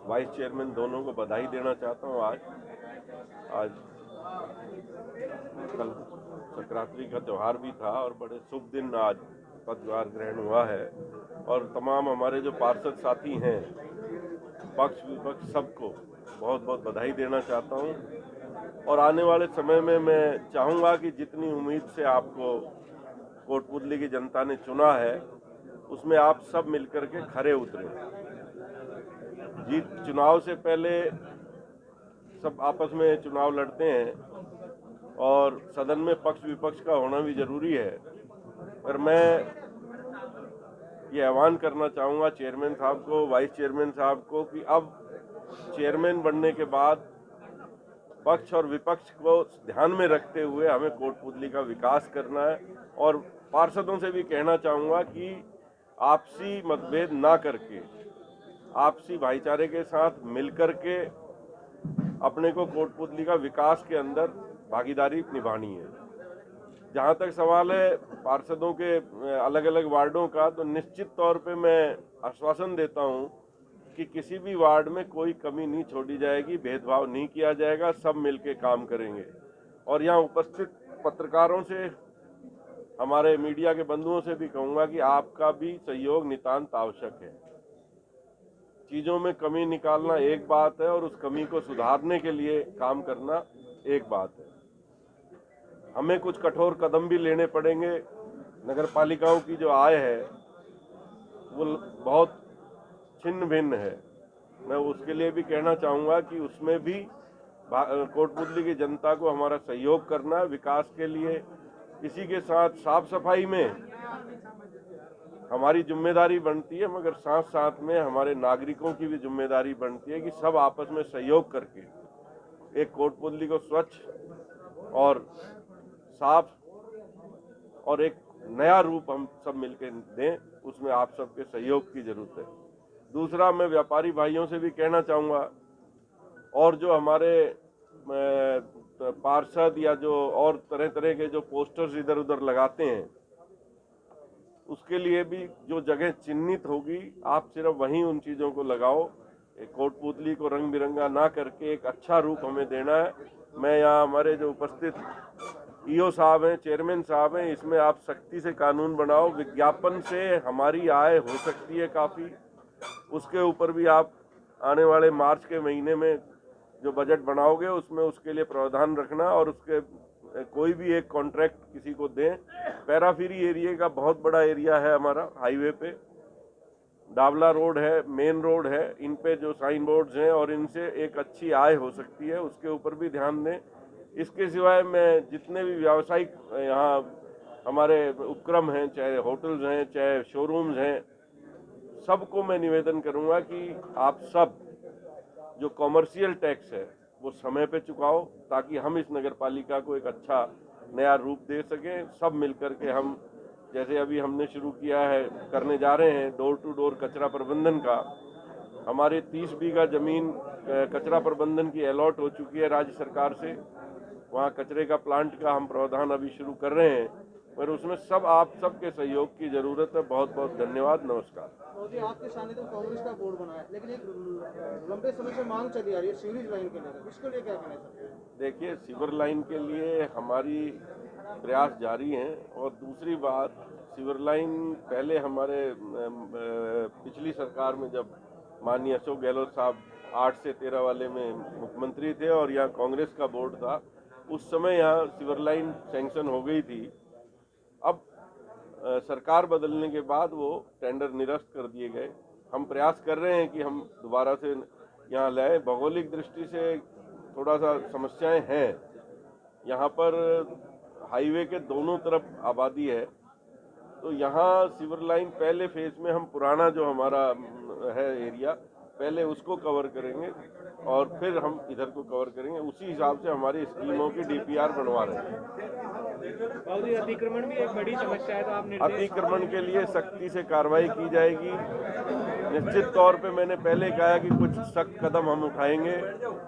Vice chairman दोनों को बधाई देना चाहता हूँ। आज कल संक्रांति का त्यौहार भी था और बड़े शुभ दिन आज पदभार ग्रहण हुआ है और तमाम हमारे जो पार्षद साथी हैं, पक्ष विपक्ष, सबको बहुत बहुत बधाई देना चाहता हूँ। और आने वाले समय में मैं चाहूँगा कि जितनी उम्मीद से आपको कोटपुतली की जनता ने चुना है, उसमें आप सब मिलकर के खरे उतरें। जीत चुनाव से पहले सब आपस में चुनाव लड़ते हैं और सदन में पक्ष विपक्ष का होना भी जरूरी है, पर मैं ये आह्वान करना चाहूँगा चेयरमैन साहब को, वाइस चेयरमैन साहब को, कि अब चेयरमैन बनने के बाद पक्ष और विपक्ष को ध्यान में रखते हुए हमें कोटपुतली का विकास करना है। और पार्षदों से भी कहना चाहूँगा कि आपसी मतभेद ना करके आपसी भाईचारे के साथ मिलकर के अपने को कोटपुतली का विकास के अंदर भागीदारी निभानी है। जहाँ तक सवाल है पार्षदों के अलग अलग वार्डों का, तो निश्चित तौर पे मैं आश्वासन देता हूँ कि किसी भी वार्ड में कोई कमी नहीं छोड़ी जाएगी, भेदभाव नहीं किया जाएगा, सब मिलके काम करेंगे। और यहाँ उपस्थित पत्रकारों से, हमारे मीडिया के बंधुओं से भी कहूँगा कि आपका भी सहयोग नितांत आवश्यक है। चीज़ों में कमी निकालना एक बात है और उस कमी को सुधारने के लिए काम करना एक बात है। हमें कुछ कठोर कदम भी लेने पड़ेंगे। नगर पालिकाओं की जो आय है वो बहुत छिन्न भिन्न है। मैं उसके लिए भी कहना चाहूँगा कि उसमें भी कोटपुतली की जनता को हमारा सहयोग करना है विकास के लिए। इसी के साथ साफ सफाई में हमारी जिम्मेदारी बनती है, मगर साथ साथ में हमारे नागरिकों की भी जिम्मेदारी बनती है कि सब आपस में सहयोग करके एक कोटपुतली को स्वच्छ और साफ और एक नया रूप हम सब मिलकर दें। उसमें आप सबके सहयोग की जरूरत है। दूसरा, मैं व्यापारी भाइयों से भी कहना चाहूँगा और जो हमारे पार्षद या जो और तरह तरह के जो पोस्टर्स इधर उधर लगाते हैं, उसके लिए भी जो जगह चिन्हित होगी आप सिर्फ वहीं उन चीज़ों को लगाओ। एक कोटपुतली को रंग बिरंगा ना करके एक अच्छा रूप हमें देना है। मैं यहाँ हमारे जो उपस्थित ईओ साहब हैं, चेयरमैन साहब हैं, इसमें आप सख्ती से कानून बनाओ। विज्ञापन से हमारी आय हो सकती है काफ़ी, उसके ऊपर भी आप आने वाले मार्च के महीने में जो बजट बनाओगे उसमें उसके लिए प्रावधान रखना और उसके कोई भी एक कॉन्ट्रैक्ट किसी को दें। पैराफेरी एरिया का बहुत बड़ा एरिया है हमारा, हाईवे पे डावला रोड है, मेन रोड है, इन पे जो साइन बोर्ड्स हैं और इनसे एक अच्छी आय हो सकती है, उसके ऊपर भी ध्यान दें। इसके सिवाय मैं जितने भी व्यावसायिक यहाँ हमारे उपक्रम हैं, चाहे होटल्स हैं, चाहे शोरूम्स हैं, सबको मैं निवेदन करूँगा कि आप सब जो कॉमर्शियल टैक्स है वो समय पे चुकाओ, ताकि हम इस नगर पालिका को एक अच्छा नया रूप दे सकें। सब मिलकर के हम, जैसे अभी हमने शुरू किया है, करने जा रहे हैं डोर टू डोर कचरा प्रबंधन का। हमारे 30 बीघा जमीन कचरा प्रबंधन की अलॉट हो चुकी है राज्य सरकार से। वहाँ कचरे का प्लांट का हम प्रावधान अभी शुरू कर रहे हैं, पर उसमें सब आप सबके सहयोग की जरूरत है। बहुत बहुत धन्यवाद, नमस्कार। मोदी, आपके सानिध्य में कांग्रेस का बोर्ड बना है, लेकिन एक लंबे समय से मांग चली आ रही है सीवरेज लाइन के लिए, इसके लिए क्या कहना चाहिए? देखिए, सीवर लाइन के लिए हमारी प्रयास जारी हैं। और दूसरी बात, सीवर लाइन पहले हमारे पिछली सरकार में, जब माननीय अशोक गहलोत साहब 8 से 13 वाले में मुख्यमंत्री थे और यहाँ कांग्रेस का बोर्ड था, उस समय यहाँ सीवर लाइन सैंक्शन हो गई थी। अब सरकार बदलने के बाद वो टेंडर निरस्त कर दिए गए। हम प्रयास कर रहे हैं कि हम दोबारा से यहाँ लाए। भौगोलिक दृष्टि से थोड़ा सा समस्याएं हैं। यहाँ पर हाईवे के दोनों तरफ आबादी है, तो यहाँ सीवर लाइन पहले फेज में हम पुराना जो हमारा है एरिया, पहले उसको कवर करेंगे और फिर हम इधर को कवर करेंगे। उसी हिसाब से हमारी स्कीमों की डीपीआर बनवा रहे हैं। अतिक्रमण भी एक बड़ी समस्या है, तो आप अतिक्रमण के लिए सख्ती से कार्रवाई की जाएगी। निश्चित तौर पे मैंने पहले कहा कि कुछ सख्त कदम हम उठाएंगे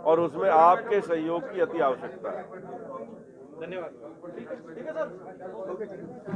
और उसमें आपके सहयोग की अति आवश्यकता है। धन्यवाद। ठीक है सर।